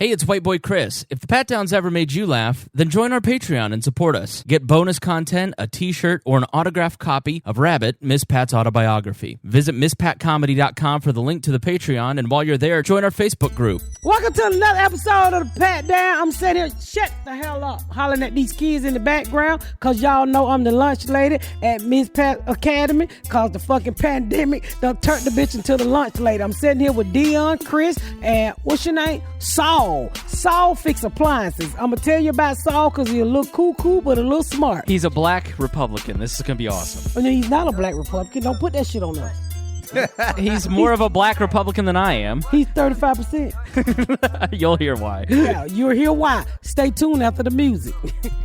Hey, it's White Boy Chris. If the Pat Downs ever made you laugh, then join our Patreon and support us. Get bonus content, a t-shirt, or an autographed copy of Rabbit, Miss Pat's autobiography. Visit MissPatComedy.com for the link to the Patreon, and while you're there, join our Facebook group. Welcome to another episode of the Pat Down. I'm sitting here, shut the hell up, hollering at these kids in the background, because y'all know I'm the lunch lady at Miss Pat Academy, because the fucking pandemic done turned the bitch into the lunch lady. I'm sitting here with Dion, Chris, and what's your name? Saul. Saul fix appliances. I'm going to tell you about Saul because he's a little cuckoo, but a little smart. He's a black Republican. This is going to be awesome. Oh, no, he's not a black Republican. Don't put that shit on us. He's more of a black Republican than I am. He's 35%. You'll hear why. Yeah, you'll hear why. Stay tuned after the music.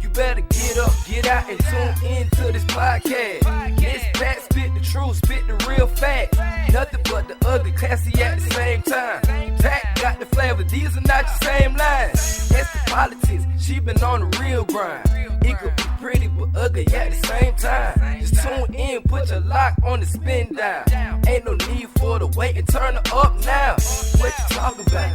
You better get up, get out, and tune in to this podcast. This Pat spit the truth, spit the real facts. Nothing but the ugly, classy at the same time. Pat got the flavor, these are not your same lines. That's the politics, she been on the real grind. It could be pretty but ugly at the same time. Just tune in, put your lock on the spin down. Ain't no need for the wait and turn it up now. What you talk about?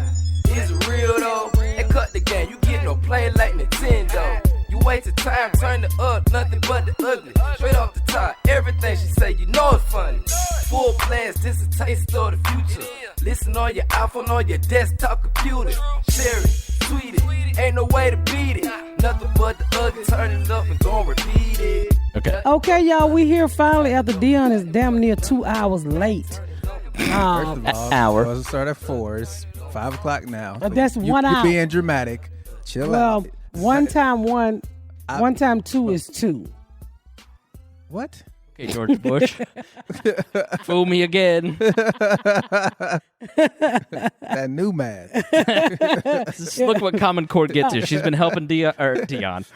Is it real though? And cut the game, you get no play like Nintendo. You wasted time, turn it up, nothing but the ugly. Straight off the top, everything she say, you know it's funny. Full blast, this a taste of the future. Listen on your iPhone, on your desktop computer. Share it, tweet it, ain't no way to beat it. Nothing but the ugly, turn it up and gon' repeat it. Okay, y'all, we here finally after Dion is damn near 2 hours late. First of all, hour. It was start at 4. It's 5 o'clock now. That's 1 hour. You're being dramatic. Chill Well, out. one time two is 2. What? Okay, George Bush. Fool me again. That new math. Look what Common Core gets you. She's been helping Dion.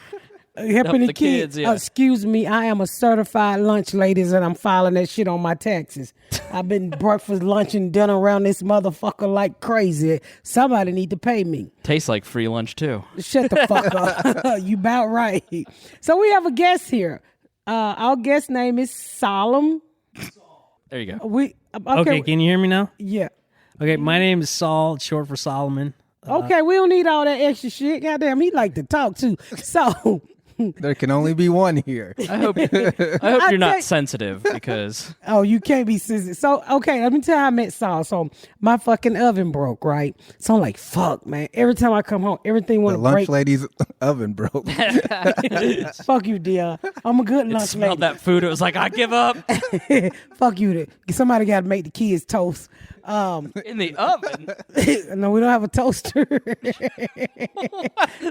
Helping the kids, yeah. Excuse me, I am a certified lunch ladies and I'm filing that shit on my taxes. I've been breakfast, lunch, and dinner around this motherfucker like crazy. Somebody need to pay me. Tastes like free lunch, too. Shut the fuck up. You about right. So we have a guest here. Our guest name is Soloman. There you go. Okay, can you hear me now? Yeah. Okay, my name is Saul, short for Soloman. Okay, we don't need all that extra shit. Goddamn, he like to talk too. So There can only be one here. I hope you're not sensitive because... Oh, you can't be sensitive. So, okay, let me tell you how I met Saul. So, my fucking oven broke, right? So, I'm like, fuck, man. Every time I come home, everything want The to lunch break. lady's oven broke. Fuck you, Dion. I'm a good It lunch smelled lady. that food. It was like, I give up. Fuck you. Somebody got to make the kids toast. In the oven? No, we don't have a toaster.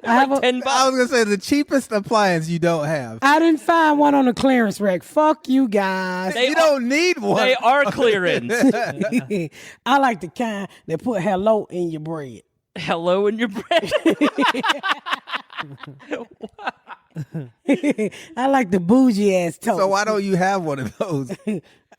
I have Like a, $10. I was going to say the cheapest appliance you don't have. I didn't find one on the clearance rack. Fuck you guys. You don't need one. They are clearance. I like the kind that put hello in your bread. Hello in your bread. I like the bougie ass toast. So why don't you have one of those?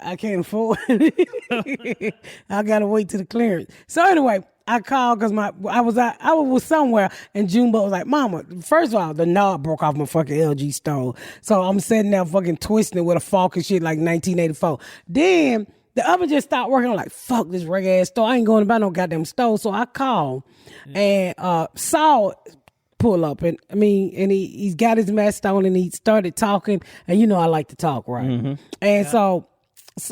I can't afford it. I gotta wait to the clearance. So anyway, I called because I was somewhere and Junebug was like, Mama, first of all, the knob broke off my fucking LG stove. So I'm sitting there fucking twisting it with a fork and shit like 1984. Then the oven just stopped working. I'm like, fuck this reg ass stove. I ain't going to buy no goddamn stove. So I called and Saul pull up and he's got his mask on and he started talking and you know I like to talk, right? Mm-hmm. And so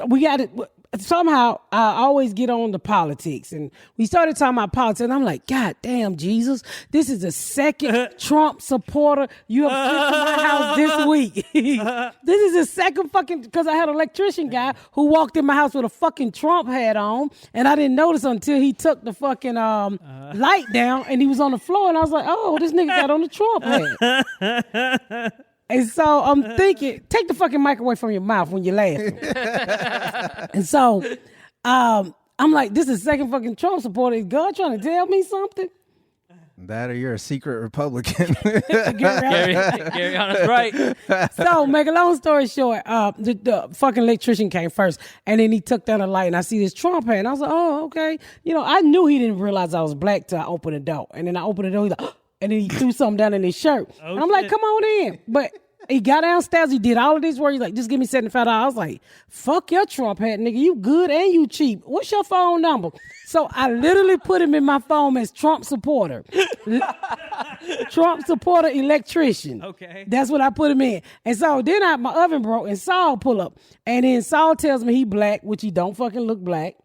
we got it. Somehow I always get on the politics and we started talking about politics and I'm like, God damn, Jesus, this is the second Trump supporter you have sent to my house this week. This is the second fucking, because I had an electrician guy who walked in my house with a fucking Trump hat on and I didn't notice until he took the fucking light down and he was on the floor and I was like, oh, this nigga got on the Trump hat. And so I'm thinking, take the fucking mic away from your mouth when you're laughing. And so I'm like, this is the second fucking Trump supporter. Is God trying to tell me something? That or you're a secret Republican. Gary Hunter's right. So, make a long story short, the fucking electrician came first, and then he took down the light, and I see this Trump hat, and I was like, oh, okay. You know, I knew he didn't realize I was black till I opened the door. And then I opened the door, he's like, and then he threw something down in his shirt. And I'm like, come on in. But He got downstairs. He did all of this work. He's like, just give me $75. I was like, fuck your Trump hat, nigga. You good and you cheap. What's your phone number? So I literally put him in my phone as Trump supporter. Trump supporter electrician. Okay. That's what I put him in. And so then my oven broke and Saul pull up. And then Saul tells me he black, which he don't fucking look black.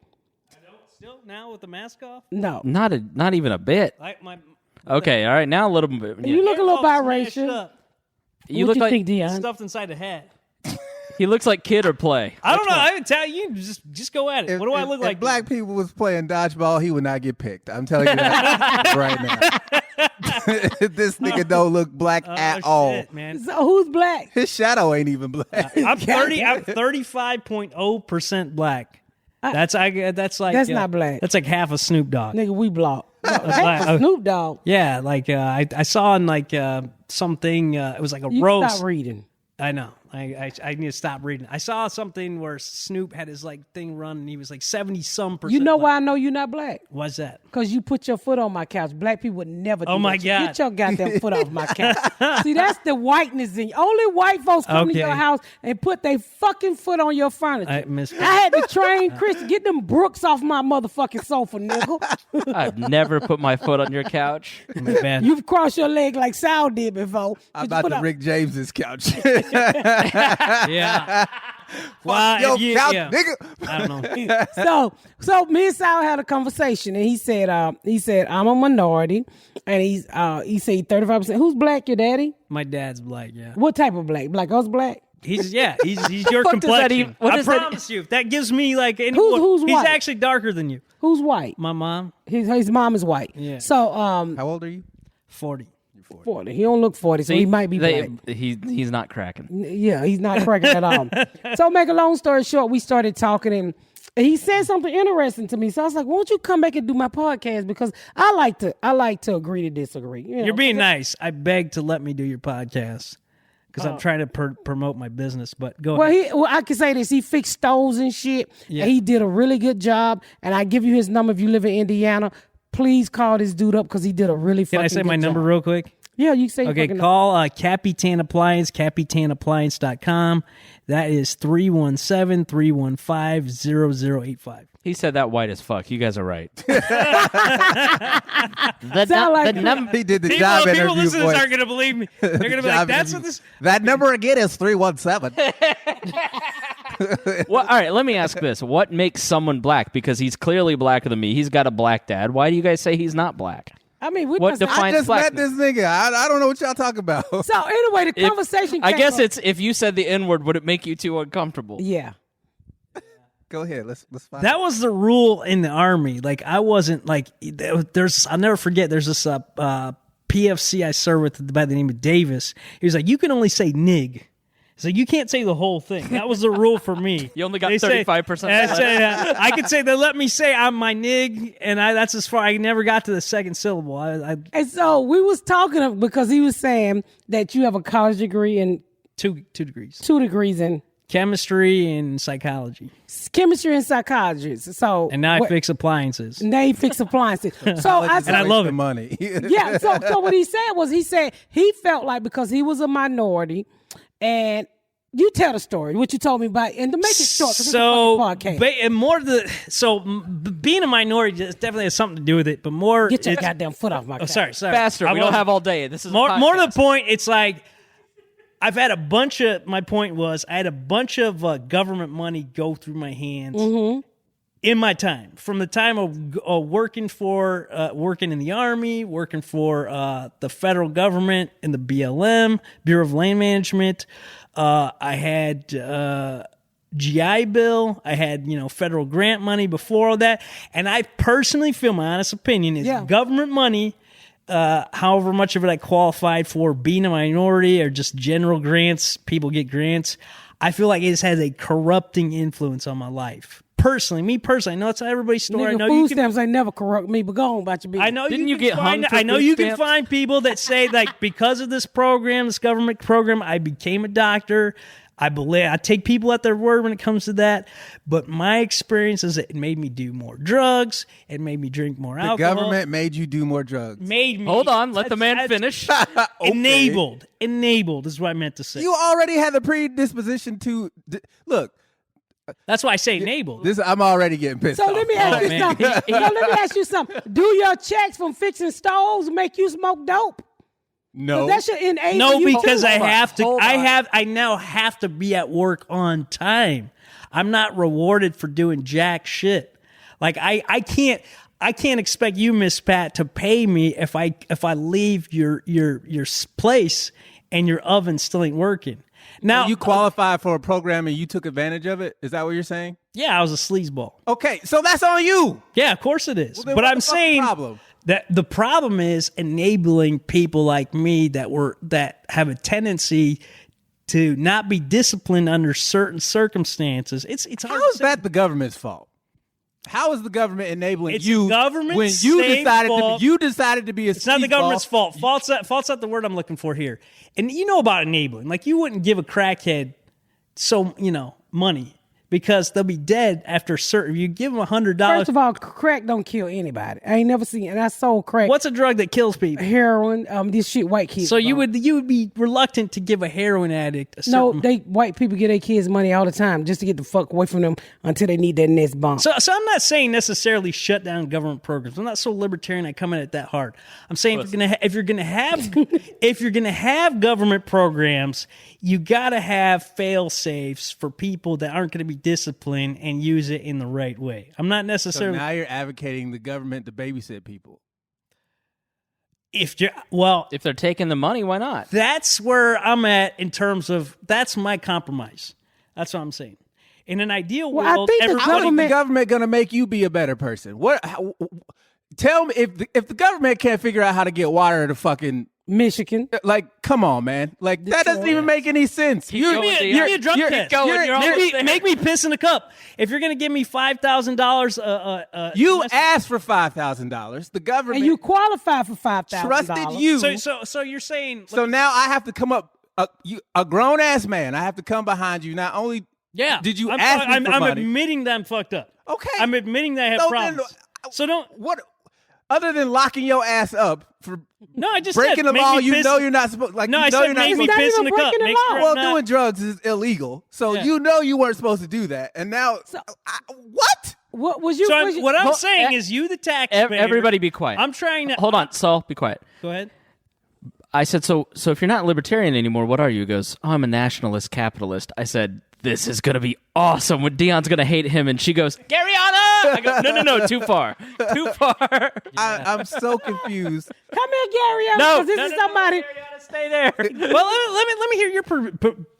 Still now with the mask off? No. Not even a bit. Okay, all right, now a little bit. You look a little biracial. You What look like think, Dion? Stuffed inside the hat. he looks like Kid or Play. I don't know. I would tell you. Just go at it. What do I look like? If black people was playing dodgeball, he would not get picked. I'm telling you that right now. This nigga don't look black at all. Shit, man. So who's black? His shadow ain't even black. I'm 35.0% black. That's like That's not black. That's like half a Snoop Dogg. Nigga, we block. Black. Snoop Dogg. Yeah, like I saw in like something. It was like a You roast. stop reading. I know. I need to stop reading. I saw something where Snoop had his like thing run, and he was like 70-some%. You know black. why I know you're not black? What's that? Because you put your foot on my couch. Black people would never do Oh, my that. God. Get your goddamn foot off my couch. See, that's the whiteness in you. Only white folks come to Okay. your house and put their fucking foot on your furniture. I missed I had to train Chris to get them Brooks off my motherfucking sofa, nigga. I've never put my foot on your couch. Man. You've crossed your leg like Sal did before. I'm Put your about foot to up. Rick James's couch. Yeah. Fuck your couch, yeah. nigga. I don't know. So me and Sal had a conversation, and he said I'm a minority, and he said 35%. Who's black? Your daddy? My dad's black. Yeah. What type of black? Black us black? He's your fuck does that complexion. even- what I does that- promise you. If that gives me like any. Who's he's white? actually darker than you. Who's white? My mom, His mom is white. Yeah. So How old are you? 40. 40. He don't look 40, so he might be black. He's not cracking. Yeah, he's not cracking at all. So make a long story short, we started talking, and he said something interesting to me. So I was like, "Won't you come back and do my podcast?" Because I like to agree to disagree. You know? You're being nice. I beg to let me do your podcast because I'm trying to promote my business. But go ahead. Well, I can say this: he fixed stoves and shit. Yeah. And he did a really good job. And I give you his number if you live in Indiana. Please call this dude up because he did a really fucking Can I say good my number job. real quick? Yeah, you can say. Okay, fucking call Capitan Appliance, CapitanAppliance.com. That is 317-315-0085. He said that white as fuck. You guys are right. Sound like- He did the job People interview listening voice. aren't going to believe me. They're going to be like, Job that's interview. what this... That number again is 317. Well, all right, let me ask this. What makes someone black? Because he's clearly blacker than me. He's got a black dad. Why do you guys say he's not black? I mean, we What must- defines- I just met blackness. this nigga. I don't know what y'all talking about. So anyway, the If- conversation. I came guess up- it's if you said the N word, would it make you too uncomfortable? yeah. Go ahead. Let's find That was the rule in the Army. Like, I wasn't like... I'll never forget, there's this PFC I served with by the name of Davis. He was like, you can only say nig. So you can't say the whole thing. That was the rule for me. You only got They say- 35%. and I said, I could say they let me say I'm my nig, and that's as far. I never got to the second syllable. And so we was talking because he was saying that you have a college degree and two degrees, 2 degrees in chemistry and psychology, chemistry and psychology. So and now I fix appliances. Now he fix appliances. So I said, And I love the it. money. yeah. So what he said was he felt like because he was a minority, and you tell the story what you told me about, and to make it short. 'Cause it's a So, fucking podcast. and more being a minority definitely has something to do with it, but more. Get your it's- goddamn foot off my. Oh, couch. sorry. Faster. I We don't won't- have all day. This is more a to the podcast. point. It's like I've had a bunch of. My point was I had a bunch of government money go through my hands in my time, from the time of working in the Army, working for the federal government in the BLM, Bureau of Land Management. I had GI Bill. I had federal grant money before all that, and I personally feel, my honest opinion is government money. However much of it I qualified for, being a minority or just general grants, people get grants. I feel like it just has a corrupting influence on my life. Me personally, I know it's not everybody's story. I Nigga, know food you can, stamps ain't never corrupt me, but go on about your business. I know Didn't you can get find, hung for I know food you stamps? can find people that say like because of this program, this government program, I became a doctor. I take people at their word when it comes to that, but my experience is that it made me do more drugs. It made me drink more alcohol. The government made you do more drugs. Made me. Hold on, let the man finish. Enabled is what I meant to say. You already had the predisposition to look. That's why I say enabled. I'm already getting pissed So off. let me ask you something. So let me ask you something. Do your checks from fixing stoves make you smoke dope? No. That should enable No, you because too. I have to. Hold on. I now have to be at work on time. I'm not rewarded for doing jack shit. Like I can't expect you, Miss Pat, to pay me if I leave your place and your oven still ain't working. Now you qualified for a program and you took advantage of it? Is that what you're saying? Yeah, I was a sleazeball. Okay, so that's on you. Yeah, of course it is. Well, then but what I'm the fuck's the saying problem? that the problem is enabling people like me that have a tendency to not be disciplined under certain circumstances. It's hard How to is say. that the government's fault? How is the government enabling It's you the government's when you same decided fault. to be a It's not the sleazeball? government's fault. Fault's not the word I'm looking for here. And you know about enabling. Like you wouldn't give a crackhead money because they'll be dead after certain. You give them $100. First of all, crack don't kill anybody. I ain't never seen, and I sold crack. What's a drug that kills people? Heroin? This shit white kids. So you buy. would be reluctant to give a heroin addict a No, certain... white people get their kids money all the time just to get the fuck away from them until they need that next bomb. So I'm not saying necessarily shut down government programs. I'm not so libertarian I come at it that hard. I'm saying if you're gonna have government programs, you gotta have fail safes for people that aren't gonna be disciplined and use it in the right way. I'm not So necessarily now you're advocating the government to babysit people. if If they're taking the money, why not? that's where I'm at in terms of that's my compromise. That's what I'm saying. In an ideal Well, I world, think the everybody How is the government going to make you be a better person? Tell me if the government can't figure out how to get water to fucking Michigan. come on, man. Like that doesn't even make any sense. Give me a drug test. Make me piss in a cup. If you're going to give me $5,000, You asked for $5,000. The government And you qualify for $5,000. trusted you. So you're saying So now I have to come up, a grown ass man. I have to come behind you. Not only did you ask me for I'm money. admitting that I'm fucked up. Okay. I'm admitting that I have So problems. then, So don't. what other than locking your ass up for No, I just breaking said, the make law? me You piss- know you're not supposed. Like No, you I know said you're not make me supposed. It's piss not in the even cup. breaking the Make law. sure I'm Well, not- doing drugs is illegal, so Yeah. you know you weren't supposed to do that. And now, what? What was you? So was you- what I'm Hold- saying is, you the taxpayer. Everybody be quiet. I'm trying to Hold on, Saul, be quiet. Go ahead. I said, so if you're not libertarian anymore, what are you? He goes, I'm a nationalist capitalist. I said, this is going to be awesome when Dion's going to hate him. And she goes, Garyana! I go, no, too far. Too far. I'm so confused. Come here, Gary. No, This is somebody. Garyana, stay there. Well, let me hear your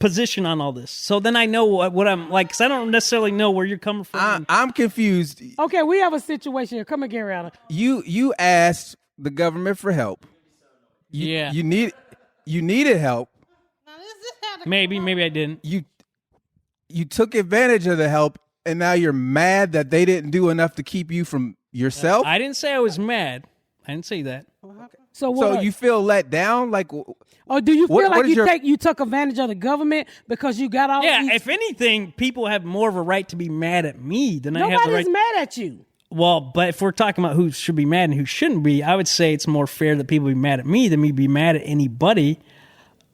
position on all this, so then I know what I'm like, because I don't necessarily know where you're coming from. I'm confused. Okay, we have a situation here. Come here, Gary. You asked the government for help. Yeah. You needed help. Maybe I didn't. You took advantage of the help, and now you're mad that they didn't do enough to keep you from yourself. I didn't say I was mad. I didn't say that. So what? So you feel let down? Like, or do you feel what like is your- you took advantage of the government because you got all Yeah, these? if anything, people have more of a right to be mad at me than I have the Nobody's right. mad at you. Well, but if we're talking about who should be mad and who shouldn't be, I would say it's more fair that people be mad at me than me be mad at anybody.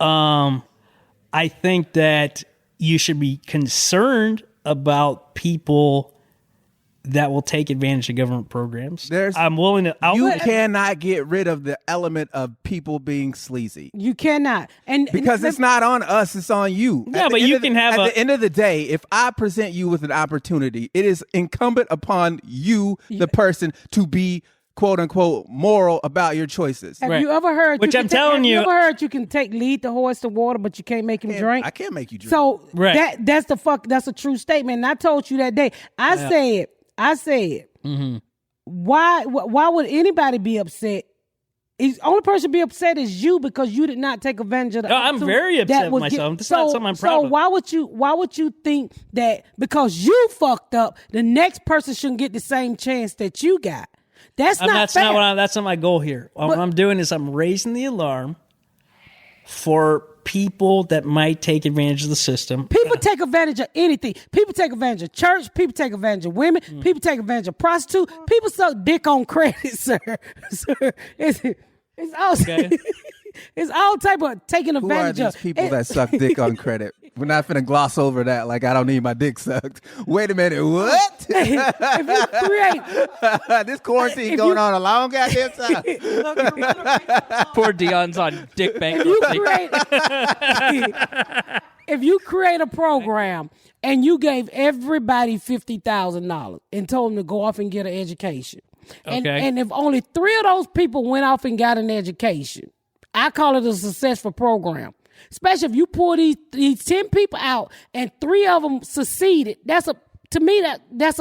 I think that you should be concerned about people that will take advantage of government programs. I'm willing to. you cannot get rid of the element of people being sleazy. You cannot, and Because it's not on us, it's on you. Yeah, At the but end you of the- can have At a- the end of the day, if I present you with an opportunity, it is incumbent upon you, the person, to be quote unquote moral about your choices. Have Right. you ever heard? Which you I'm can telling have you- You ever heard you can lead the horse to water, but you can't make him drink? I can't make you drink. So Right. that's a true statement. And I told you that day. I said, Mm-hmm. why would anybody be upset? The only person be upset is you because you did not take advantage of the No, I'm opportunity very upset that with was myself. That's not something I'm proud So of. why would you think that because you fucked up, the next person shouldn't get the same chance that you got? That's not fair. That's not my goal here. What I'm doing is I'm raising the alarm for people that might take advantage of the system. People take advantage of anything. People take advantage of church. People take advantage of women. People take advantage of prostitutes. People suck dick on credit, sir. Sir, it's all it's all type of taking Who are advantage these of. people that suck dick on credit? We're not finna gloss over that like I don't need my dick sucked. Wait a minute, what? If you create, This quarantine going on a long goddamn time. Poor Dion's on dick bankruptcy. if you create a program and you gave everybody $50,000 and told them to go off and get an education, and if only 3 of those people went off and got an education, I call it a successful program. Especially if you pull these 10 people out and 3 of them succeeded, that's a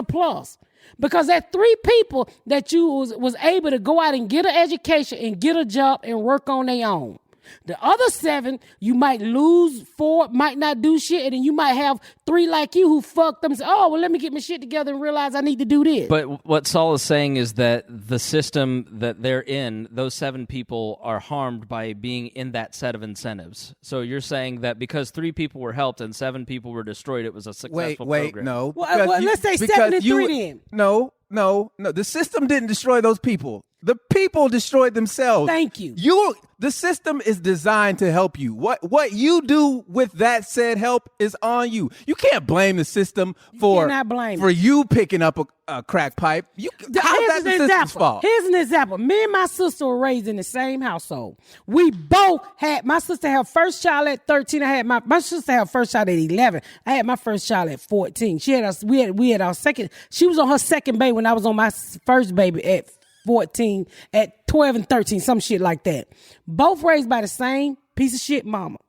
plus. Because that 3 people that you was able to go out and get an education and get a job and work on their own. The other 7, you might lose 4, might not do shit, and then you might have 3 like you who fucked them and say, oh, well, let me get my shit together and realize I need to do this. But what Saul is saying is that the system that they're in, those 7 people are harmed by being in that set of incentives. So you're saying that because 3 people were helped and 7 people were destroyed, it was a successful program. No. Well, let's say 7 and 3 then. No. The system didn't destroy those people. The people destroyed themselves. Thank you. The system is designed to help you. What you do with that said help is on you. You can't blame the system for you picking up a crack pipe. How's that the system's fault? Here's an example. Me and my sister were raised in the same household. We both had, my sister had her first child at 13. I had my sister had her first child at 11. I had my first child at 14. We had our second. She was on her second baby when I was on my first baby at 14, at 12 and 13, some shit like that. Both raised by the same piece of shit mama.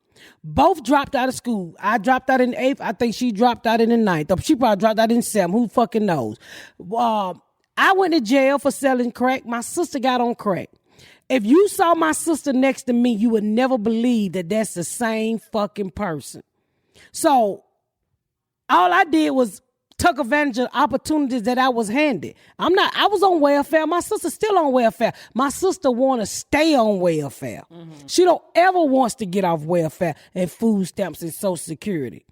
Both dropped out of school. I dropped out in the 8th. I think she dropped out in the 9th. She probably dropped out in the 7th. Who fucking knows? I went to jail for selling crack. My sister got on crack. If you saw my sister next to me, you would never believe that that's the same fucking person. So all I did was took advantage of opportunities that I was handed. I was on welfare. My sister's still on welfare. My sister want to stay on welfare. Mm-hmm. She don't ever wants to get off welfare and food stamps and Social Security.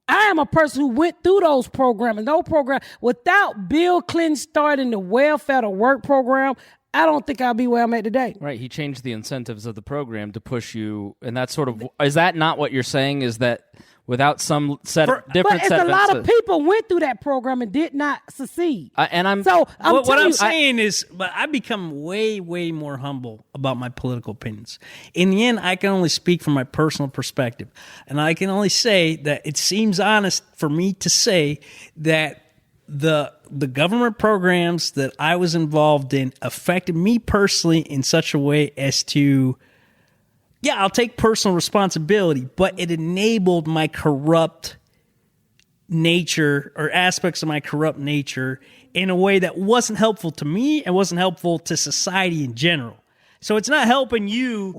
I am a person who went through those programs. And those programs, without Bill Clinton starting the welfare to work program, I don't think I'll be where I'm at today. Right. He changed the incentives of the program to push you. And that's sort of, is that not what you're saying, is that without some different but set of a lot of people went through that program and did not succeed. What I'm saying is, but I become way, way more humble about my political opinions. In the end, I can only speak from my personal perspective, and I can only say that it seems honest for me to say that the government programs that I was involved in affected me personally in such a way as to, yeah, I'll take personal responsibility, but it enabled my corrupt nature or aspects of my corrupt nature in a way that wasn't helpful to me and wasn't helpful to society in general. So it's not helping you,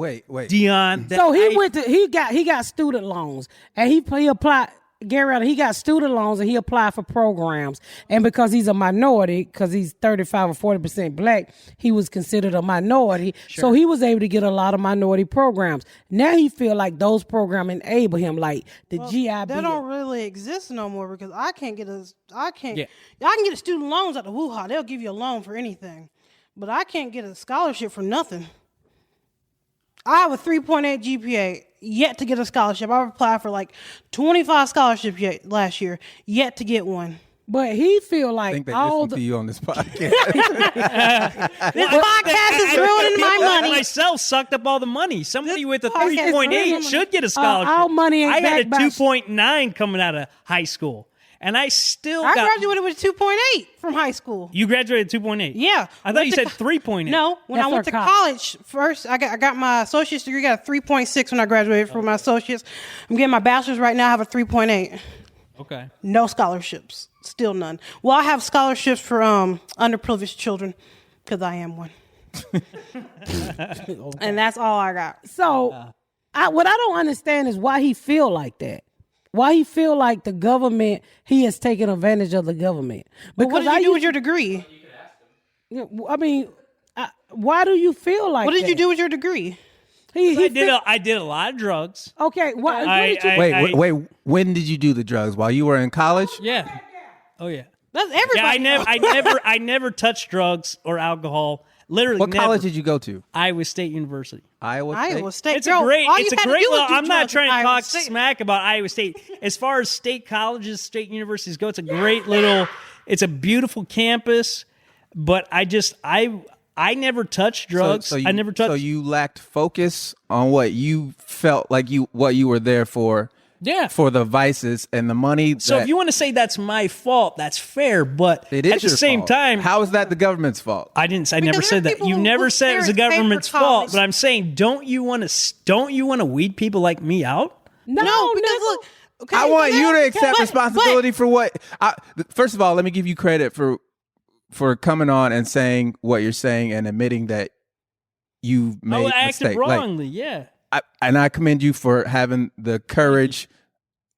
Dion. So he got student loans and he applied. Gary, he got student loans and he applied for programs. And because he's a minority, because he's 35 or 40% black, he was considered a minority. Sure. So he was able to get a lot of minority programs. Now he feel like those programs enable him, like the GI Bill. They don't really exist no more because I can get a student loans at the Wuha. They'll give you a loan for anything. But I can't get a scholarship for nothing. I have a 3.8 GPA, yet to get a scholarship. I've applied for like 25 scholarships last year, yet to get one. But he feel like I think they listen to you on this podcast. This podcast is ruining my money. Myself sucked up all the money. Somebody with a 3.8 should get a scholarship. Our money ain't I had a backed by 2.9 coming out of high school. And I graduated with 2.8 from high school. You graduated 2.8? Yeah. I thought you said 3.8. No, when I went to college first, I got my associate's degree, got a 3.6 when I graduated from my associates. I'm getting my bachelor's right now, I have a 3.8. Okay. No scholarships. Still none. Well, I have scholarships for underprivileged children because I am one. And that's all I got. So what I don't understand is why he feel like that. Why he feel like the government, he has taken advantage of the government. Because what did you do with your degree? I mean, why do you feel like that? What did you do with your degree? I did a lot of drugs. Okay, what did you? Wait. When did you do the drugs? While you were in college? Yeah. Oh yeah. That's everybody. Yeah, I never touched drugs or alcohol. Literally, What never. college did you go to? Iowa State University. Iowa State. It's a great. Little, I'm not trying to Iowa talk State. smack about Iowa State. As far as state colleges, state universities go, it's a great little. It's a beautiful campus. But I never touched drugs. I never touched. So you lacked focus on what you felt like what you were there for. Yeah. For the vices and the money. So if you want to say that's my fault, that's fair. But it is at the same time, how is that the government's fault? I never said that. You never said it was the government's fault. But I'm saying, don't you want to weed people like me out? No, because look. Okay, I want you to accept responsibility for what. First of all, let me give you credit for coming on and saying what you're saying and admitting that you made I mistake. acted wrongly. Yeah. And I commend you for having the courage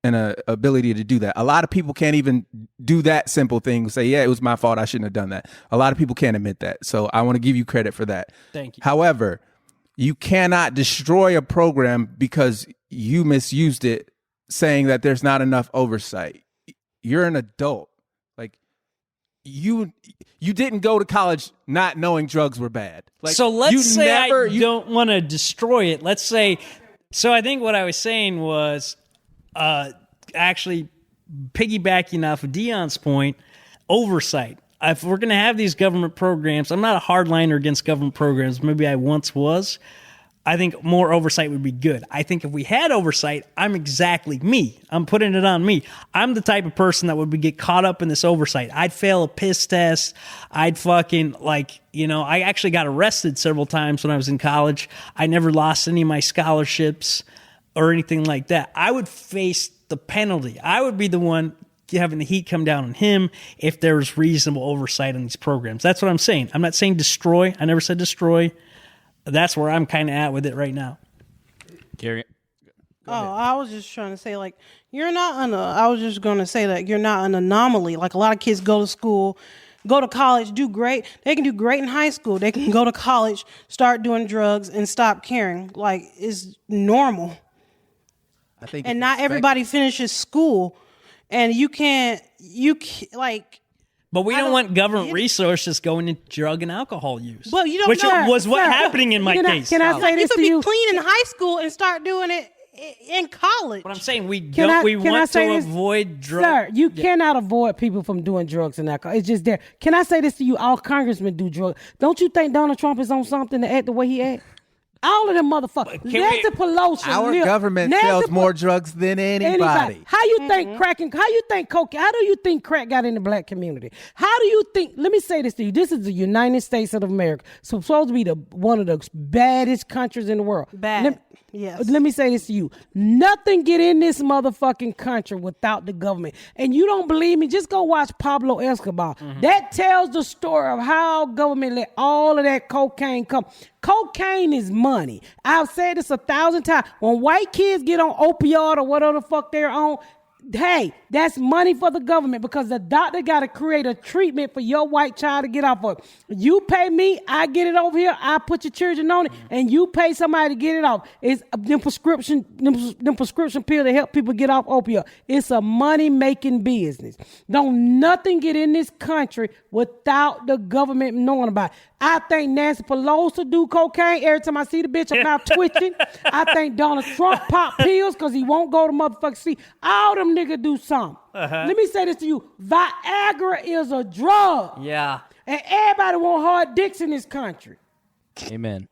and ability to do that. A lot of people can't even do that simple thing. Say, yeah, it was my fault. I shouldn't have done that. A lot of people can't admit that. So I want to give you credit for that. Thank you. However, you cannot destroy a program because you misused it, saying that there's not enough oversight. You're an adult. Like you didn't go to college not knowing drugs were bad. Like, so let's say I don't want to destroy it. Let's say, so I think what I was saying was actually piggybacking off of Dion's point, oversight. If we're going to have these government programs, I'm not a hardliner against government programs. Maybe I once was. I think more oversight would be good. I think if we had oversight, I'm exactly me. I'm putting it on me. I'm the type of person that would get caught up in this oversight. I'd fail a piss test. I'd fucking I actually got arrested several times when I was in college. I never lost any of my scholarships or anything like that. I would face the penalty. I would be the one having the heat come down on him if there was reasonable oversight on these programs. That's what I'm saying. I'm not saying destroy. I never said destroy. That's where I'm kind of at with it right now. Gary. I was just trying to say, I was just going to say that you're not an anomaly. Like, a lot of kids go to school, go to college, do great. They can do great in high school. They can go to college, start doing drugs, and stop caring. Like, it's normal. I think, and not everybody finishes school, and you can't. But we don't want government resources going into drug and alcohol use. Well, you don't which know. was what happening in my case. Can I say this to you? You could be clean in high school and start doing it in college. But I'm saying we want to avoid drugs. Sir, you cannot avoid people from doing drugs and alcohol. It's just there. Can I say this to you? All congressmen do drugs. Don't you think Donald Trump is on something to act the way he act? All of them motherfuckers. Nancy Pelosi. Our government sells more drugs than anybody. How you think cracking? How you think cocaine? How do you think crack got in the black community? How do you think? Let me say this to you. This is the United States of America. So supposed to be one of the baddest countries in the world. Yes. Let me say this to you. Nothing get in this motherfucking country without the government. And you don't believe me? Just go watch Pablo Escobar. Mm-hmm. That tells the story of how government let all of that cocaine come. Cocaine is money. I've said this 1,000 times. When white kids get on opioid or whatever the fuck they're on, hey, that's money for the government because the doctor got to create a treatment for your white child to get off of it. You pay me, I get it over here, I put your children on it, and you pay somebody to get it off. It's them prescription pills that help people get off opioid. It's a money-making business. Don't nothing get in this country without the government knowing about it. I think Nancy Pelosi do cocaine. Every time I see the bitch, I'm out twitching. I think Donald Trump pop pills because he won't go to motherfucking see. All them niggas do something. Uh-huh. Let me say this to you. Viagra is a drug. Yeah. And everybody want hard dicks in this country. Amen.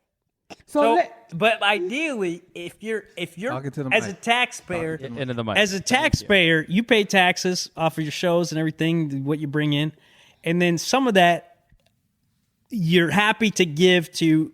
But ideally, if you're as a taxpayer, you pay taxes off of your shows and everything, what you bring in, and then some of that you're happy to give to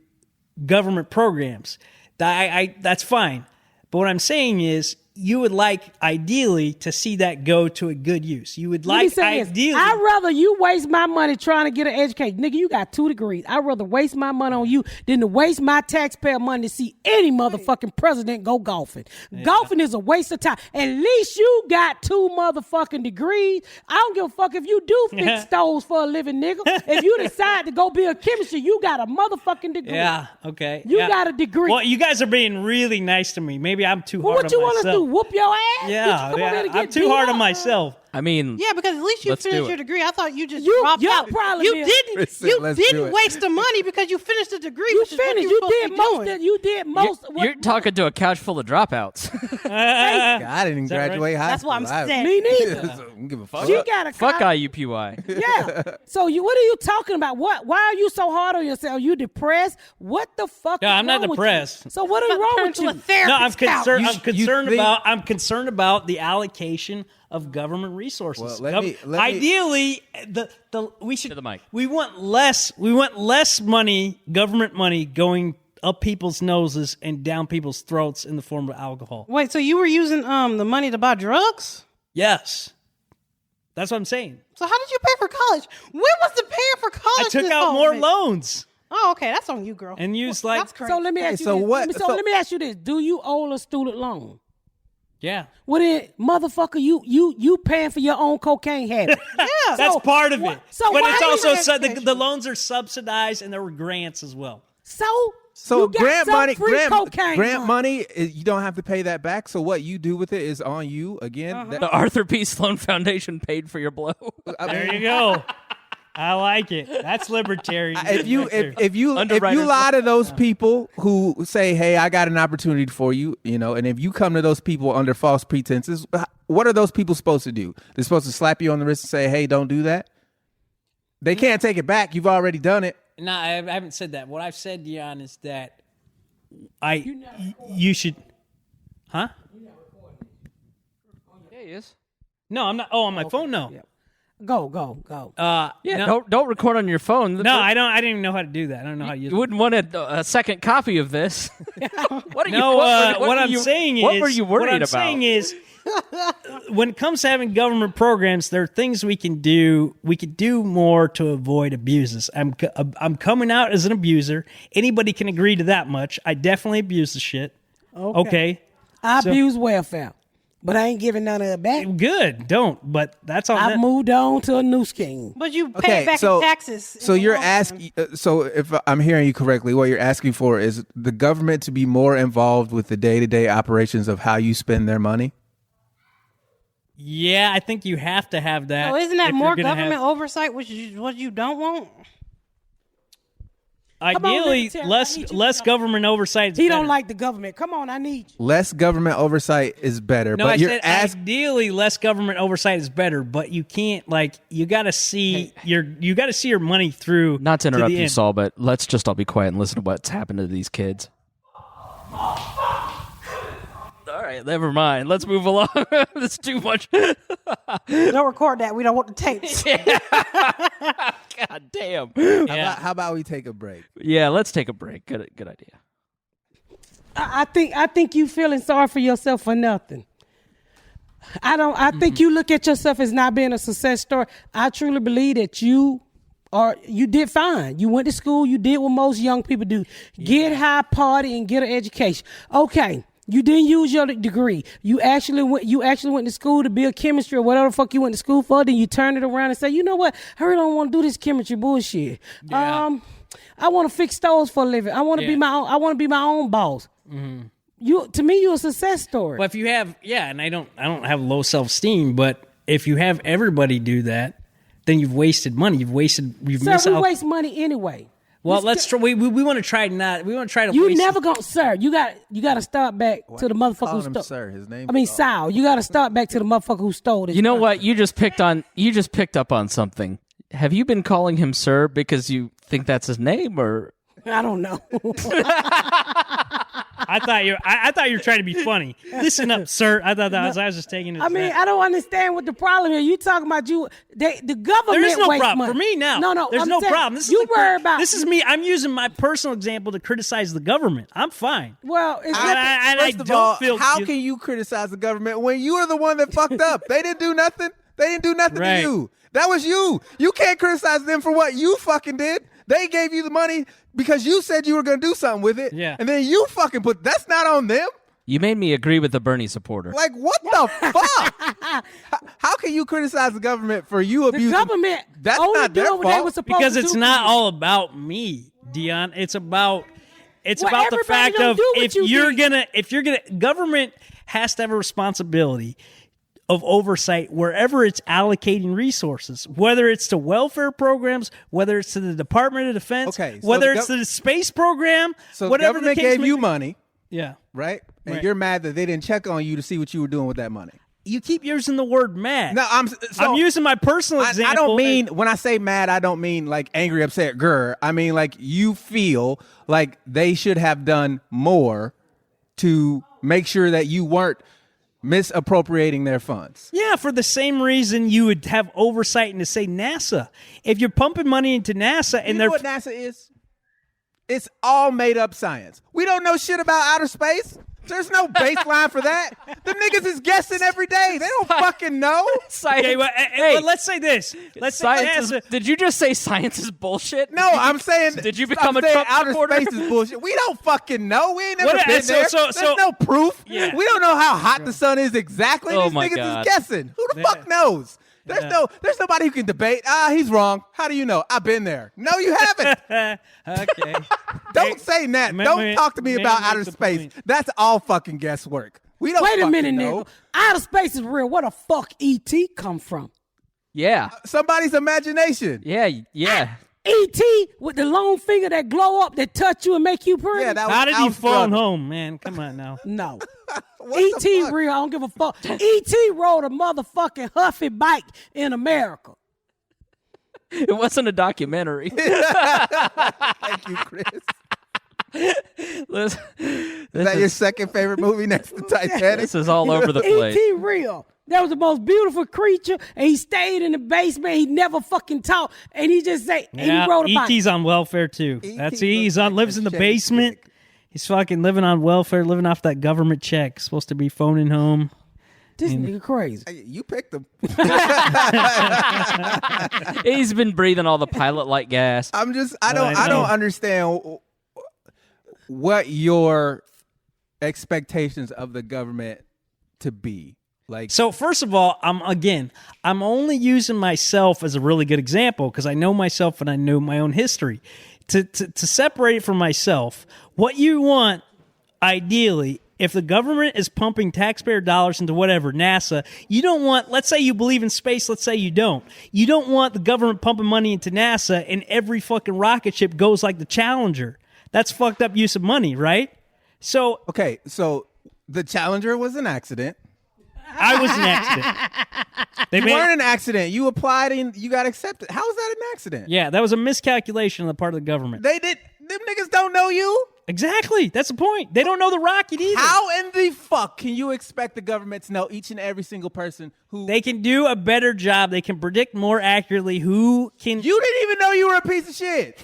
government programs. That's fine. But what I'm saying is, you would like ideally to see that go to a good use. You would Let me like say this. ideally. I'd rather you waste my money trying to get an education. Nigga, you got 2 degrees. I'd rather waste my money on you than to waste my taxpayer money to see any motherfucking president go golfing. Yeah. Golfing is a waste of time. At least you got 2 motherfucking degrees. I don't give a fuck if you do fix stoves for a living, nigga. If you decide to go be a chemistry, you got a motherfucking degree. Yeah, okay. You got a degree. Well, you guys are being really nice to me. Maybe I'm too hard on myself. What you want to do? Whoop your ass? Yeah, I'm too hard on myself. I mean, yeah, because at least you finished your degree. I thought you just dropped out. Probably you didn't waste the money because you finished the degree. You finished. You did most. You're talking to a couch full of dropouts. I didn't graduate high school. That's what I'm saying. Me neither. I don't give a fuck. You got a Fuck IUPUI. Yeah. So what are you talking about? Why are you so hard on yourself? Are you depressed? What the fuck? No, I'm not wrong with depressed. you? So what is wrong with you? No, I'm concerned about the allocation of government resources. Well, ideally, we should. To the mic. We want less money, government money, going up people's noses and down people's throats in the form of alcohol. Wait, so you were using the money to buy drugs? Yes, that's what I'm saying. So how did you pay for college? When was the paying for college? I took out more loans. Oh, okay, that's on you, girl. And used that's crazy. So let me ask you this. Let me ask you this: do you owe a student loan? Yeah. Well then, motherfucker, you paying for your own cocaine habit. Yeah. That's part of it. So but why it's also the loans are subsidized and there were grants as well. So you grant money, grant money, you don't have to pay that back. So what you do with it is on you again. The Arthur P. Sloan Foundation paid for your blow. There you go. I like it. That's libertarian. If you lie to those people who say, "Hey, I got an opportunity for you," and if you come to those people under false pretenses, what are those people supposed to do? They're supposed to slap you on the wrist and say, "Hey, don't do that." They can't take it back. You've already done it. No, I haven't said that. What I've said, Dion, is that you should, huh? Yeah, he is. No, I'm not. Oh, on my phone, no. Yeah. Go. Don't record on your phone. No, I don't. I didn't even know how to do that. I don't know how to use it. You wouldn't want a second copy of this. What I'm saying is, what were you worried about? What I'm saying is, when it comes to having government programs, there are things we can do. We could do more to avoid abuses. I'm coming out as an abuser. Anybody can agree to that much. I definitely abuse the shit. Okay. I abuse welfare, but I ain't giving none of it back. Good, don't. But that's all. I moved on to a new scheme. But you pay it back in taxes. So you're asking. So if I'm hearing you correctly, what you're asking for is the government to be more involved with the day-to-day operations of how you spend their money. Yeah, I think you have to have that. So isn't that more government oversight, which is what you don't want? Ideally, less government oversight is better. He don't like the government. Come on, I need you. Less government oversight is better. No, but ideally less government oversight is better, but you can't you got to see your money through. Not to interrupt the you, end. Saul, but let's just all be quiet and listen to what's happened to these kids. All right, never mind. Let's move along. That's too much. Don't record that. We don't want the tapes. God damn. How about we take a break? Yeah, let's take a break. Good idea. I think you feeling sorry for yourself for nothing. I think you look at yourself as not being a success story. I truly believe that you did fine. You went to school. You did what most young people do. Get high, party, and get an education. Okay. You didn't use your degree. You actually went to school to be a chemistry or whatever the fuck you went to school for. Then you turn it around and say, you know what? I really don't want to do this chemistry bullshit. Yeah. I want to fix stoves for a living. I want to be my own. I want to be my own boss. Mm-hmm. To me, you're a success story. But if you have, and I don't have low self-esteem, but if you have everybody do that, then you've wasted money. You've missed out. We waste money anyway. Well, let's try. We want to try not. We want to try to. You never gonna, sir. You got to start back to the motherfucker who stole. Sir, his name. Sal. You got to start back to the motherfucker who stole this. You know what? You just picked up on something. Have you been calling him sir because you think that's his name, or? I don't know. I thought you were trying to be funny. Listen up, sir. I thought I was just taking it. I mean, I don't understand what the problem is. You talking about the government? There is no waste problem money. For me now. No, there's no problem. This is me. I'm using my personal example to criticize the government. I'm fine. Well, it's First of all, how can you criticize the government when you are the one that fucked up? They didn't do nothing. They didn't do nothing to you. That was you. You can't criticize them for what you fucking did. They gave you the money because you said you were going to do something with it. Yeah. And then you fucking that's not on them. You made me agree with the Bernie supporter. Like, what the fuck? How can you criticize the government for you abusing? The government That's only not their doing what they fault. were supposed Because to it's do. not all about me, Dion. It's about the everybody fact don't of do what if you you're did. government has to have a responsibility of oversight wherever it's allocating resources, whether it's to welfare programs, whether it's to the Department of Defense, Okay, so whether it's to the space program, So the whatever government the case gave may you be. money, Yeah. right? And Right. you're mad that they didn't check on you to see what you were doing with that money. You keep using the word mad. No, I'm using my personal example. I don't mean, when I say mad, I don't mean like angry, upset, grr. I mean like you feel like they should have done more to make sure that you weren't misappropriating their funds. Yeah, for the same reason you would have oversight into, say, NASA. If you're pumping money into NASA and You know they're... what NASA is? It's all made up science. We don't know shit about outer space. There's no baseline for that. Them niggas is guessing every day. They don't fucking know. Okay, well, but let's say this. Let's say Science NASA... is, did you just say science is bullshit? No, I'm saying. Did you stop become a saying Trump outer supporter? space is bullshit? We don't fucking know. We ain't never What- been so- there. so- There's no proof. Yeah. We don't know how hot the sun is exactly. Oh These my niggas God. is guessing. Who the fuck knows? There's nobody who can debate. He's wrong. How do you know? I've been there. No, you haven't. Okay. Don't say that. Don't talk to me about outer space. That's all fucking guesswork. We don't Wait a fucking minute, know. nigga. Outer space is real. Where the fuck E.T. come from? Yeah. Somebody's imagination. Yeah. E.T. with the long finger that glow up, that touch you and make you pretty? Yeah, that was How did he Alf's phone brother. home, man? Come on now. No. What the E.T. fuck? real. I don't give a fuck. E.T. rode a motherfucking Huffy bike in America. It wasn't a documentary. Thank you, Chris. This Is that your second favorite movie next to Titanic? this is all over the place. E.T. real. That was the most beautiful creature, and he stayed in the basement. He never fucking talked, and he just say, and he rode a bike. E.T.'s on welfare too. E.T. That's he's on lives in the shady basement. chick. He's fucking living on welfare, living off that government check. Supposed to be phoning home. This nigga crazy. Hey, you picked him. He's been breathing all the pilot-like gas. I I don't know. understand what your expectations of the government to be. Like, So first of all, I'm only using myself as a really good example because I know myself and I know my own history. To separate it from myself, what you want, ideally, if the government is pumping taxpayer dollars into whatever, NASA, you don't want, let's say you believe in space, let's say you don't. You don't want the government pumping money into NASA and every fucking rocket ship goes like the Challenger. That's fucked up use of money, right? So okay, so the Challenger was an accident. I was an accident. They You made- weren't an accident. You applied and you got accepted. How is that an accident? Yeah, that was a miscalculation on the part of the government. They did. Them niggas don't know you. Exactly. That's the point. They don't know the rocket either. How in the fuck can you expect the government to know each and every single person who... They can do a better job. They can predict more accurately who can... You didn't even know you were a piece of shit.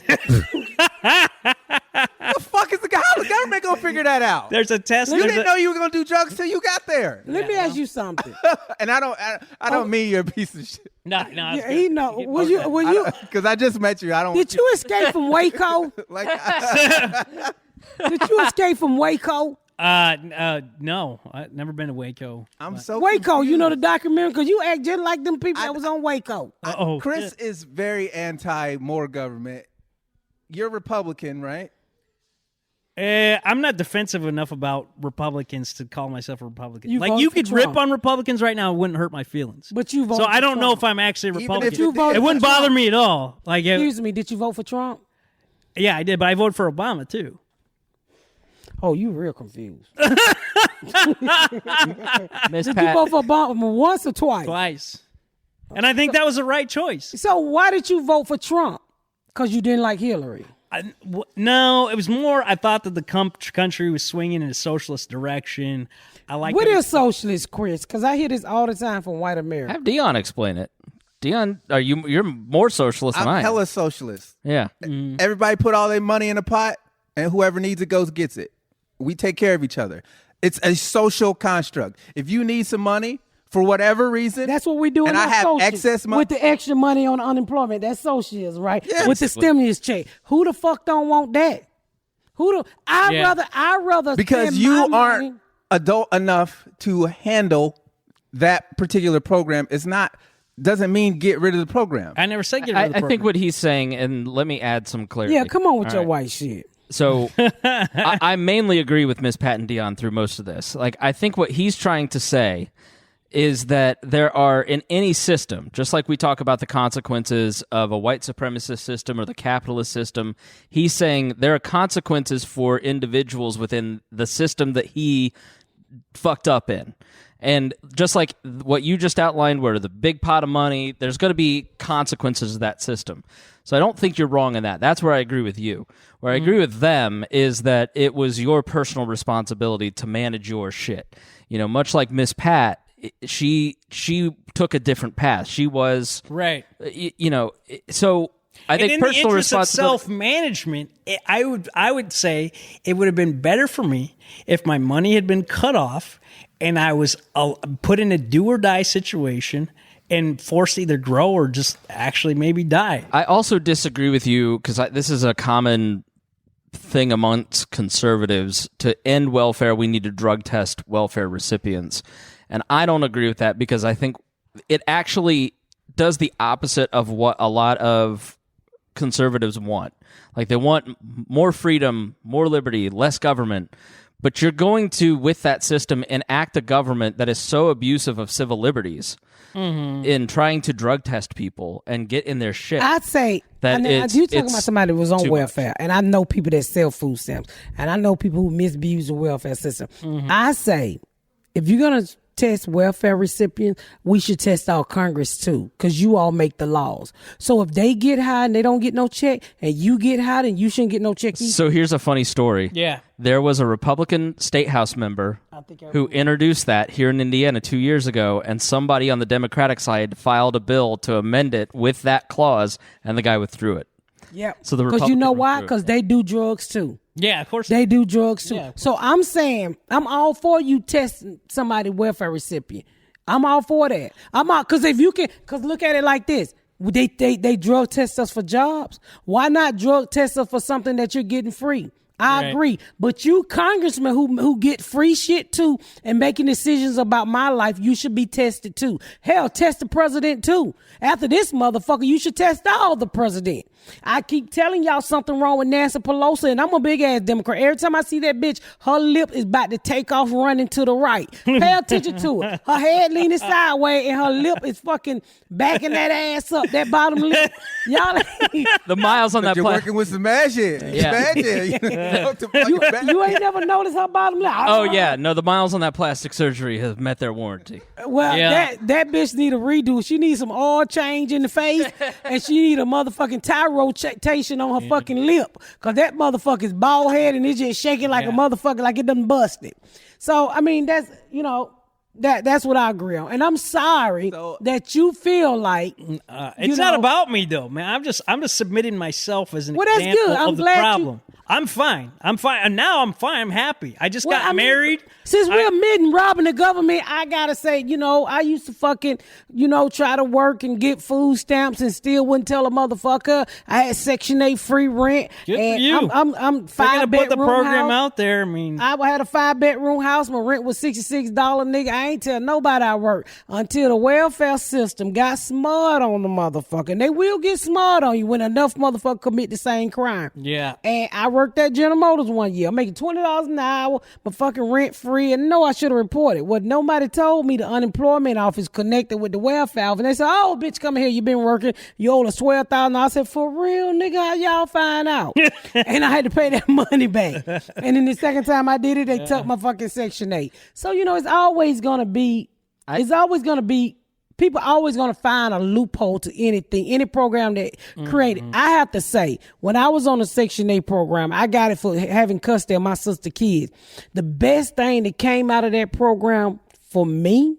The fuck is how the government gonna figure that out? There's a test. You there's didn't a- know you were gonna do drugs till you got there. Let me ask you something. And I don't mean you're a piece of shit. No. Yeah, he know. Was you? Because I just met you. I don't. Did you escape from Waco? like? Did you escape from Waco? No. I've never been to Waco. I'm so Waco, you know the documentary? Because you act just like them people that was on Waco. Uh-oh. Chris is very anti more government. You're Republican, right? I'm not defensive enough about Republicans to call myself a Republican. You Like, vote you for could Trump. rip on Republicans right now. It wouldn't hurt my feelings. But you voted So I for don't know Trump. if I'm actually a Even if Republican. you voted It wouldn't for bother Trump. me at all. Like, Excuse me, did you vote for Trump? yeah, I did, but I voted for Obama, too. Oh, you real confused. Miss Did you Pat, vote for Obama once or twice? Twice. And I think that was the right choice. So why did you vote for Trump? Because you didn't like Hillary. No, it was more. I thought that the country was swinging in a socialist direction. I like. What is socialist, Chris? Because I hear this all the time from white America. Have Dion explain it. Dion, you're more socialist than I am. I'm hella socialist. Yeah. Everybody put all their money in a pot, and whoever needs it goes gets it. We take care of each other. It's a social construct. If you need some money for whatever reason, that's what we do. And I have excess money with the extra money on unemployment. That's socialism, right? Yeah. With the stimulus check. Who the fuck don't want that? I'd rather because spend you my aren't money. adult enough to handle that particular program. Doesn't mean get rid of the program. I never said get rid of the program. I think what he's saying, and let me add some clarity. Yeah, come on with your white shit. So I mainly agree with Miss Pat and Dion through most of this. Like, I think what he's trying to say is that there are, in any system, just like we talk about the consequences of a white supremacist system or the capitalist system, he's saying there are consequences for individuals within the system that he fucked up in. And just like what you just outlined, where the big pot of money, there's going to be consequences of that system. So I don't think you're wrong in that. That's where I agree with you. Where I agree with them is that it was your personal responsibility to manage your shit. Much like Miss Pat, she took a different path. She was right. So I think in personal the interest of responsibility. Self-management, I would say it would have been better for me if my money had been cut off and I was put in a do or die situation and forced to either grow or just actually maybe die. I also disagree with you because this is a common thing amongst conservatives. To end welfare, we need to drug test welfare recipients. And I don't agree with that because I think it actually does the opposite of what a lot of conservatives want. Like, they want more freedom, more liberty, less government. But you're going to, with that system, enact a government that is so abusive of civil liberties in trying to drug test people and get in their shit. I'd say that you're talking about somebody who was on welfare, and I know people that sell food stamps, and I know people who misuse the welfare system. I say, if you're going to test welfare recipients, we should test our Congress too, because you all make the laws. So if they get high and they don't get no check, and you get high, then you shouldn't get no check either. So here's a funny story. Yeah. There was a Republican state house member who introduced that here in Indiana 2 years ago, and somebody on the Democratic side filed a bill to amend it with that clause, and the guy withdrew it. Yeah. So the because you know Republican why? Because they do drugs too. Yeah, of course. They do drugs too. Yeah. So I'm saying, I'm all for you testing somebody welfare recipient. I'm all for that. I'm all, because if you can, because look at it like this. They drug test us for jobs. Why not drug test us for something that you're getting free? I agree. But you congressmen who get free shit too and making decisions about my life, you should be tested too. Hell, test the president too. After this motherfucker, you should test all the president. I keep telling y'all something wrong with Nancy Pelosi, and I'm a big ass Democrat. Every time I see that bitch, her lip is about to take off running to the right. Pay attention to it. Her head leaning sideways and her lip is fucking backing that ass up, that bottom lip. Y'all the miles on that You're plastic. working with some magic. Yeah. You ain't never noticed her bottom lip. Oh yeah, no, the miles on that plastic surgery have met their warranty. Well, that bitch need a redo. She needs some oil change in the face, and she need a motherfucking tie rotation on her fucking lip, cause that motherfucker is bald head and it's just shaking like a motherfucker, like it done busted. So I mean, that's that's what I agree on, and I'm sorry that you feel like it's not about me though, man. I'm just submitting myself as an that's example good. I'm of the glad problem. I'm fine. And now I'm fine. I'm happy. I just got married. Since we're admitting robbing the government, I gotta say, I used to fucking, try to work and get food stamps and still wouldn't tell a motherfucker. I had Section 8 free rent. Good and for you. I'm 5 They're gonna put the bedroom program house. out there. I mean, I had a 5-bedroom house. My rent was $66, nigga. I ain't tell nobody I worked until the welfare system got smart on the motherfucker. And they will get smart on you when enough motherfucker commit the same crime. Yeah. And I worked at General Motors 1 year. I'm making $20 an hour, but fucking rent free. And no, I should have reported. What nobody told me, the unemployment office connected with the welfare office. And they said, "Oh, bitch, come here. You been working. You owe us $12,000." I said, "For real, nigga? How y'all find out?" And I had to pay that money back. And then the second time I did it, they took my fucking Section 8. So, it's always going to be, People always going to find a loophole to anything, any program that created. I have to say, when I was on the Section 8 program, I got it for having custody of my sister kids. The best thing that came out of that program for me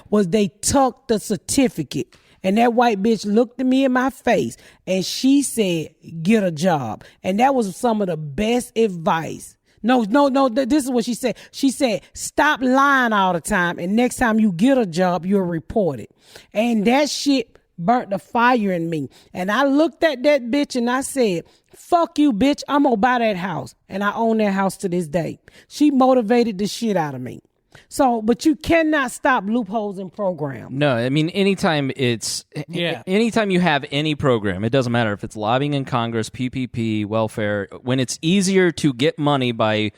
was they took the certificate. And that white bitch looked at me in my face and she said, get a job. And that was some of the best advice. No, this is what she said. She said, stop lying all the time. And next time you get a job, you'll report it. And that shit burnt the fire in me. And I looked at that bitch and I said, fuck you, bitch. I'm going to buy that house. And I own that house to this day. She motivated the shit out of me. So, but you cannot stop loopholes in programs. No, I mean, anytime you have any program, it doesn't matter if it's lobbying in Congress, PPP, welfare, when it's easier to get money by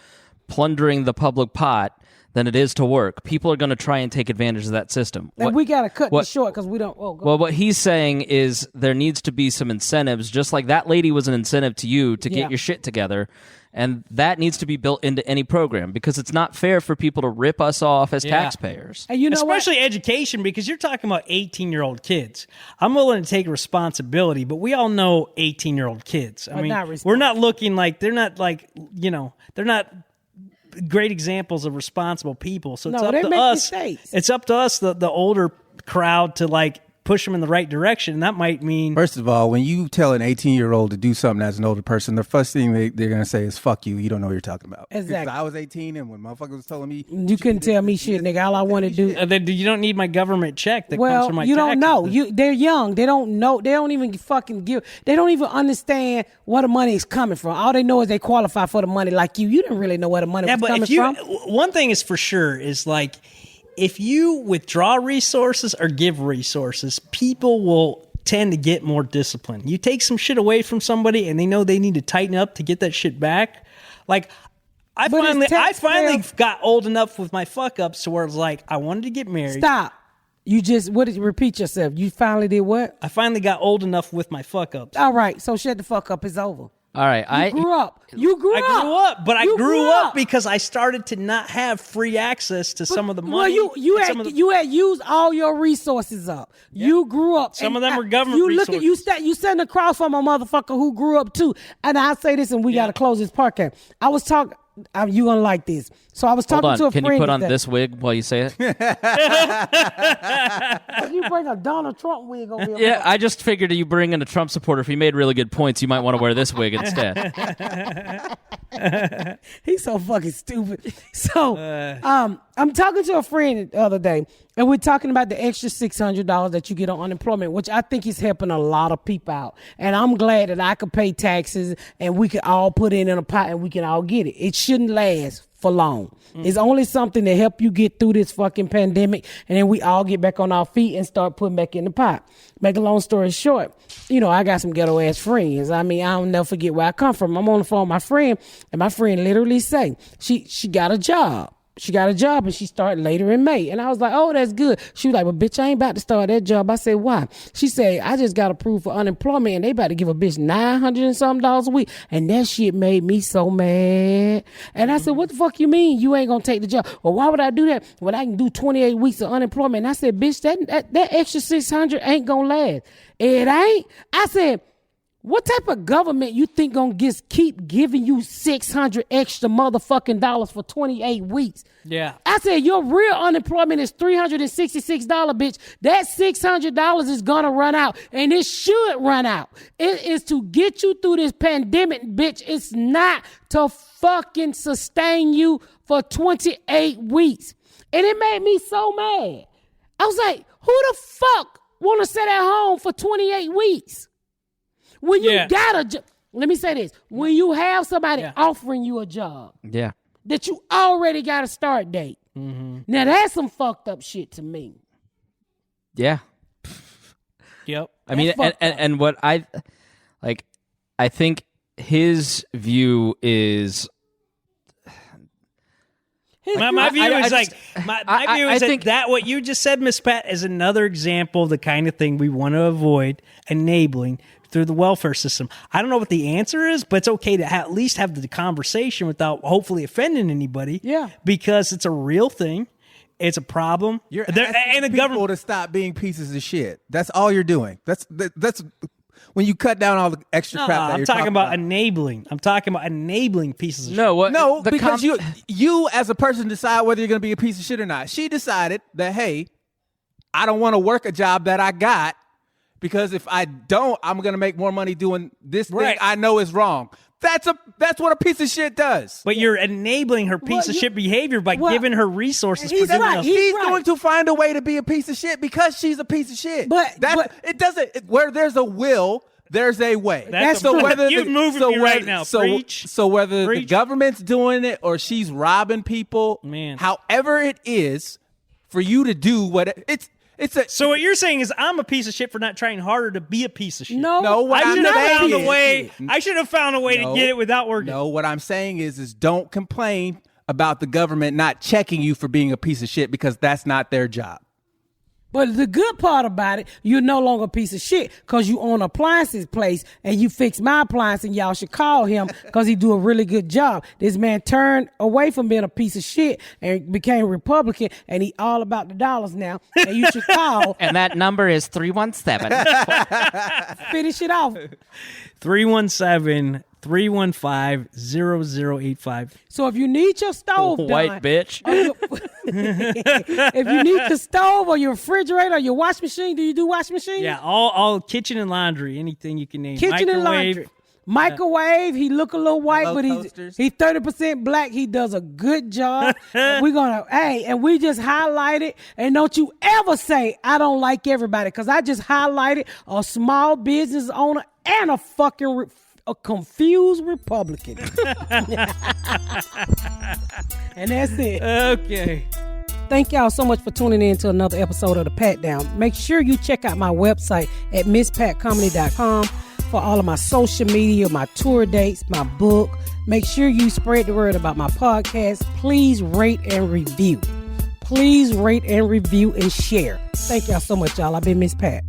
plundering the public pot than it is to work, people are going to try and take advantage of that system. And we got to cut this short because we don't. What he's saying is there needs to be some incentives, just like that lady was an incentive to you to get your shit together. And that needs to be built into any program because it's not fair for people to rip us off as taxpayers. And you know especially education, because you're talking about 18-year-old kids. I'm willing to take responsibility, but we all know 18-year-old kids. I mean, we're not looking like they're not great examples of responsible people. So it's up to us. It's up to us, the older crowd, to like push them in the right direction. And that might mean, first of all, when you tell an 18-year-old to do something as an older person, the first thing they're going to say is, fuck you. You don't know what you're talking about. Exactly. I was 18 and when motherfuckers was telling me. You couldn't tell me shit, nigga. All I want to do. You don't need my government check that comes from my taxes. Don't know. They're young. They don't know. They don't even fucking give. They don't even understand where the money is coming from. All they know is they qualify for the money like you. You didn't really know where the money was coming from. One thing is for sure is like, if you withdraw resources or give resources, people will tend to get more discipline. You take some shit away from somebody and they know they need to tighten up to get that shit back. Like, I finally got old enough with my fuck ups to where it's like, I wanted to get married. Stop. Repeat yourself. You finally did what? I finally got old enough with my fuck ups. All right. So shut the fuck up. It's over. All right, I grew up, but I grew up because I started to not have free access to some of the money. Well, you had used all your resources up. Yeah. You grew up. Some of them were government resources. You sitting across from a motherfucker who grew up too. And I'll say this, and we got to close this podcast. I was talking. You gonna like this? So I was talking to a friend. Can you put on this wig while you say it? You bring a Donald Trump wig over here. Yeah, I just figured you bring in a Trump supporter. If he made really good points, you might want to wear this wig instead. He's so fucking stupid. So I'm talking to a friend the other day, and we're talking about the extra $600 that you get on unemployment, which I think is helping a lot of people out. And I'm glad that I could pay taxes and we could all put it in a pot and we can all get it. It shouldn't last for long. It's only something to help you get through this fucking pandemic, and then we all get back on our feet and start putting back in the pot. Make a long story short, I got some ghetto ass friends. I mean, I'll never forget where I come from. I'm on the phone with my friend, and my friend literally say she got a job. She got a job and she started later in May. And I was like, oh, that's good. She was like, well, bitch, I ain't about to start that job. I said, why? She said, I just got approved for unemployment and they about to give a bitch $900 and something a week. And that shit made me so mad. And I said, what the fuck you mean you ain't gonna take the job? Well, why would I do that when I can do 28 weeks of unemployment? And I said, bitch, that extra 600 ain't gonna last. It ain't. I said, what type of government you think gonna just keep giving you 600 extra motherfucking dollars for 28 weeks? Yeah. I said, your real unemployment is $366, bitch. That $600 is gonna run out, and it should run out. It is to get you through this pandemic, bitch. It's not to fucking sustain you for 28 weeks. And it made me so mad. I was like, who the fuck wanna sit at home for 28 weeks? When you got a job, let me say this. When you have somebody offering you a job that you already got a start date, now that's some fucked up shit to me. Yeah. Yep. I mean, and what I think his view is... My view is that what you just said, Miss Pat, is another example of the kind of thing we want to avoid enabling through the welfare system. I don't know what the answer is, but it's okay to at least have the conversation without hopefully offending anybody. Yeah. Because it's a real thing. it's a problem. You're There- asking and the people government to stop being pieces of shit. That's all you're doing. That's when you cut down all the extra crap. That I'm you're talking about enabling. I'm talking about enabling pieces of shit. No, what? No, the because you as a person decide whether you're going to be a piece of shit or not. She decided that, hey, I don't want to work a job that I got because if I don't, I'm going to make more money doing this thing I know is wrong. That's what a piece of shit does. But you're enabling her piece of shit behavior by giving her resources. He's for doing right. else. He's She's right. going to find a way to be a piece of shit because she's a piece of shit. But it doesn't. Where there's a will, there's a way. That's true. You're moving me right now. Preach. So whether the Preach. government's doing it or she's robbing people, Man. however it is, for you to do what it's a. So what you're saying is I'm a piece of shit for not trying harder to be a piece of shit. No, what I I'm should have saying found a is- way. I should have found a way No. to get it without working. No, what I'm saying is don't complain about the government not checking you for being a piece of shit because that's not their job. But the good part about it, you're no longer a piece of shit because you own appliances place and you fix my appliance and y'all should call him because he do a really good job. This man turned away from being a piece of shit and became Republican and he all about the dollars now and you should call. And that number is 317. Finish it off. 317-315-0085. So if you need your stove White done, bitch. if you need your stove or your refrigerator or your washing machine, do you do washing machine? Yeah, all kitchen and laundry, anything you can name. Kitchen and Microwave. laundry. Microwave, he look a little white, Hello, but toasters. he's 30% black. He does a good job. We're gonna and we just highlight it. And don't you ever say I don't like everybody, because I just highlighted a small business owner and a fucking a confused Republican. And that's it. Okay. Thank y'all so much for tuning in to another episode of The Pat Down. Make sure you check out my website at misspatcomedy.com for all of my social media, my tour dates, my book. Make sure you spread the word about my podcast. Please rate and review. Please rate and review and share. Thank y'all so much, y'all. I've been Miss Pat.